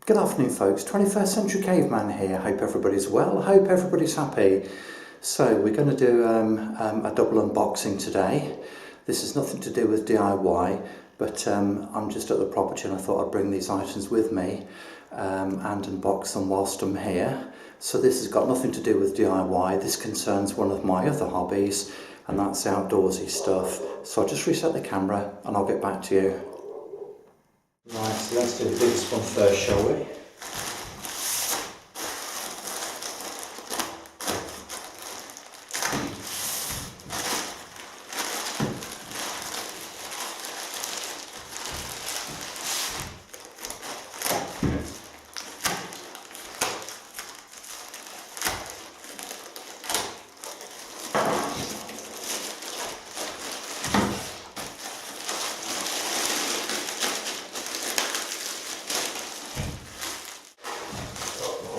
Good afternoon folks, 21st Century Caveman here. Hope everybody's well, hope everybody's happy. So we're going to do a double unboxing today. This is nothing to do with DIY, but I'm just at the property and I thought I'd bring these items with me and unbox them whilst I'm here. So this has got nothing to do with DIY, this concerns one of my other hobbies, and that's outdoorsy stuff. So I'll just reset the camera and I'll get back to you. Right, so let's do the biggest one first, shall we?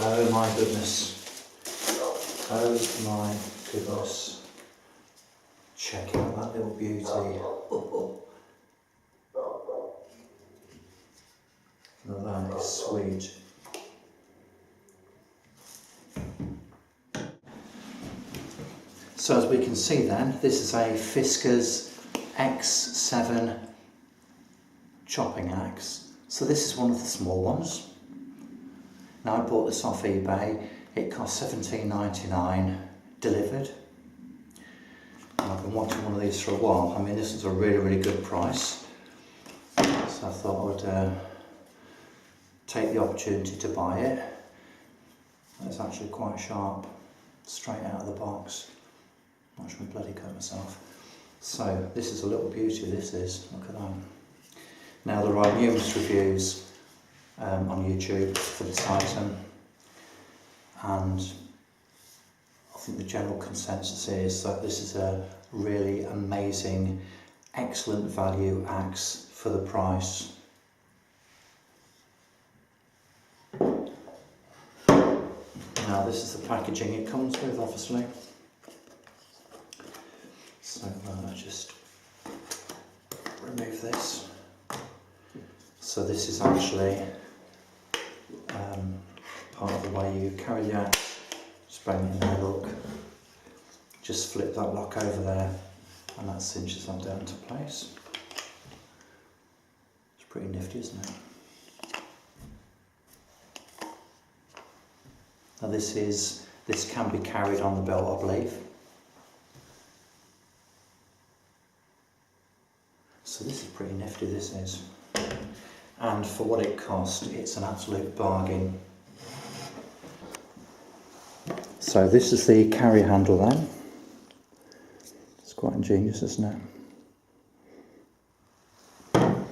Oh my goodness. Oh my goodness. Check out that little beauty. Now that is sweet. So as we can see then, this is a Fiskars X7 Chopping Axe. So this is one of the small ones. Now I bought this off eBay, it cost $17.99 delivered. And I've been wanting one of these for a while. I mean, this is a really good price. So I thought I would take the opportunity to buy it. It's actually quite sharp, straight out of the box. Watch me bloody cut myself. So this is a little beauty, this is, look at that. Now there are numerous reviews on YouTube for this item, and I think the general consensus is that this is a really amazing, excellent value axe for the price. Now this is the packaging it comes with, obviously. So just remove this. So this is actually part of the way you carry the axe. Just bring it in there, look. Just flip that lock over there and that cinches them down into place. It's pretty nifty, isn't it? Now this can be carried on the belt, I believe. So this is pretty nifty, this is. And for what it cost, it's an absolute bargain. So this is the carry handle then. It's quite ingenious, isn't it? I'll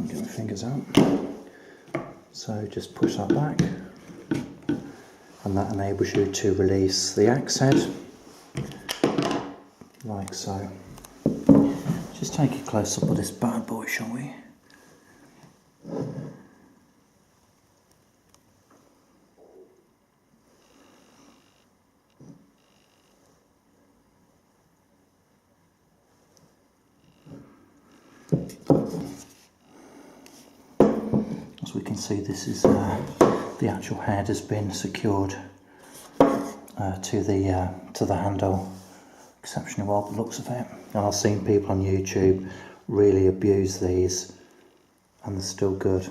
get my fingers out. So just push that back, and that enables you to release the axe head, like so. Just take a close up of this bad boy, shall we? As we can see, this is the actual head has been secured to the handle exceptionally well, the looks of it. And I've seen people on YouTube really abuse these, and they're still good.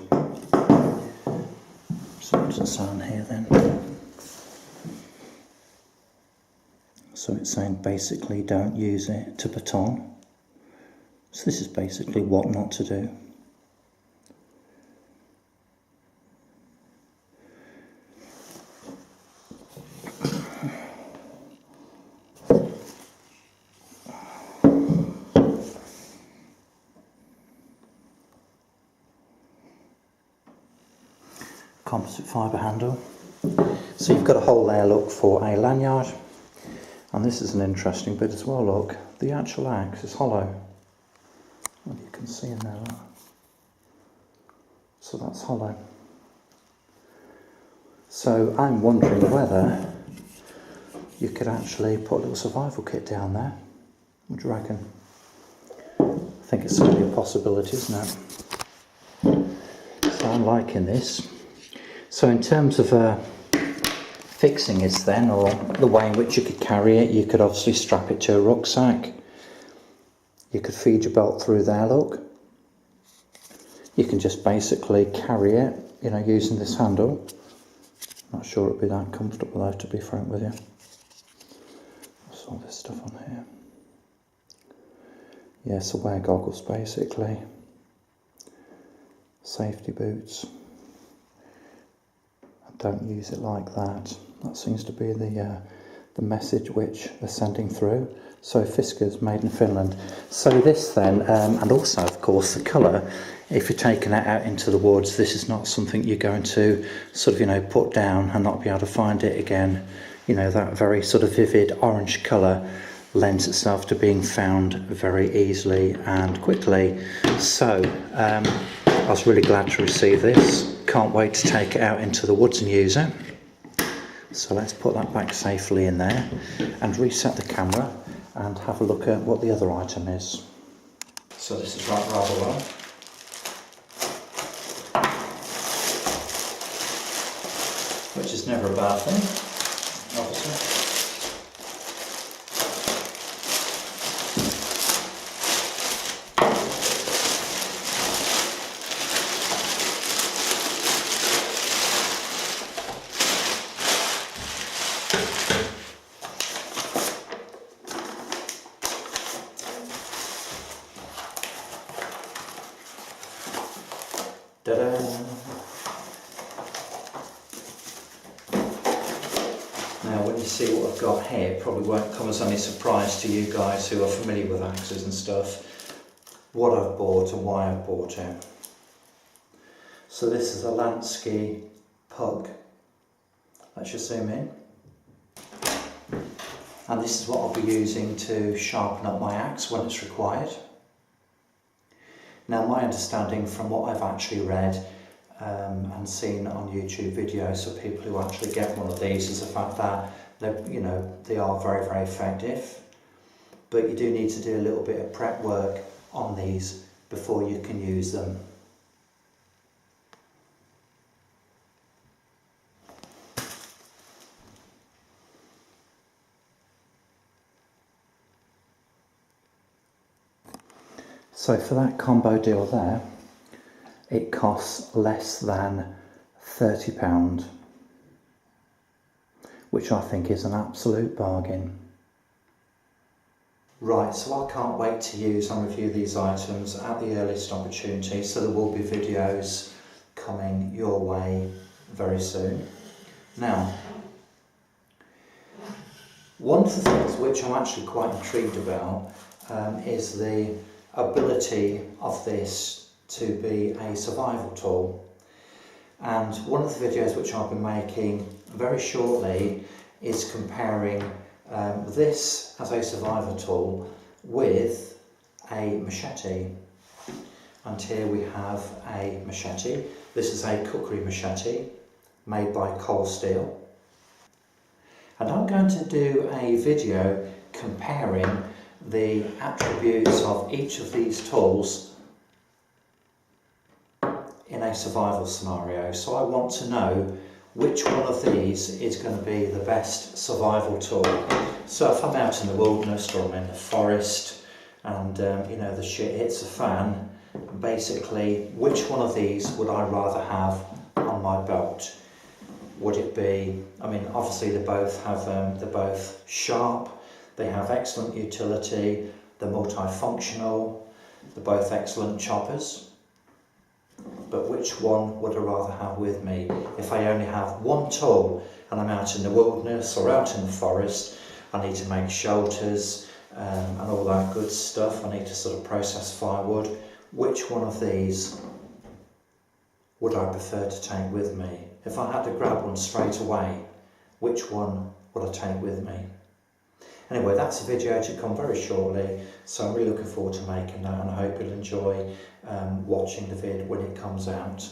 So what does it say on here then? So it's saying basically don't use it to baton. So this is basically what not to do. Composite fibre handle. So you've got a hole there, look, for a lanyard, and this is an interesting bit as well, look, the actual axe is hollow. Well, you can see in there, look. So that's hollow. So I'm wondering whether you could actually put a little survival kit down there. What do you reckon? I think it's certainly a possibility, isn't it? So I'm liking this. So in terms of fixing this then, or the way in which you could carry it, you could obviously strap it to a rucksack. You could feed your belt through there, look. You can just basically carry it, you know, using this handle. Not sure it'd be that comfortable though, to be frank with you. What's all this stuff on here? Yeah, so wear goggles basically. Safety boots. I don't use it like that. That seems to be the message which they're sending through. So Fiskars, made in Finland. So this then, and also of course the colour, if you're taking it out into the woods, this is not something you're going to sort of, you know, put down and not be able to find it again. You know, that very sort of vivid orange colour lends itself to being found very easily and quickly. So I was really glad to receive this. Can't wait to take it out into the woods and use it. So let's put that back safely in there and reset the camera and have a look at what the other item is. So this is right rather well. Which is never a bad thing, obviously. Ta-da! Now when you see what I've got here, it probably won't come as any surprise to you guys who are familiar with axes and stuff, what I've bought and why I've bought it. So this is a Lansky pug. Let's just zoom in. And this is what I'll be using to sharpen up my axe when it's required. Now my understanding from what I've actually read and seen on YouTube videos of people who actually get one of these is the fact that they are very, very effective. But you do need to do a little bit of prep work on these before you can use them. So for that combo deal there, it costs less than £30, which I think is an absolute bargain. Right, so I can't wait to use and review these items at the earliest opportunity, so there will be videos coming your way very soon. Now, one of the things which I'm actually quite intrigued about is the ability of this to be a survival tool. And one of the videos which I'll be making very shortly is comparing this as a survival tool with a machete. And here we have a machete. This is a cookery machete made by Cold Steel. And I'm going to do a video comparing the attributes of each of these tools in a survival scenario. So I want to know which one of these is going to be the best survival tool. So if I'm out in the wilderness or I'm in the forest and the shit hits the fan, basically which one of these would I rather have on my belt? Would it be, obviously they're both sharp, they have excellent utility, they're multifunctional, they're both excellent choppers. But which one would I rather have with me? If I only have one tool and I'm out in the wilderness or out in the forest, I need to make shelters and all that good stuff, I need to sort of process firewood. Which one of these would I prefer to take with me? If I had to grab one straight away, which one would I take with me? Anyway, that's a video to come very shortly, so I'm really looking forward to making that, and I hope you'll enjoy watching the vid when it comes out.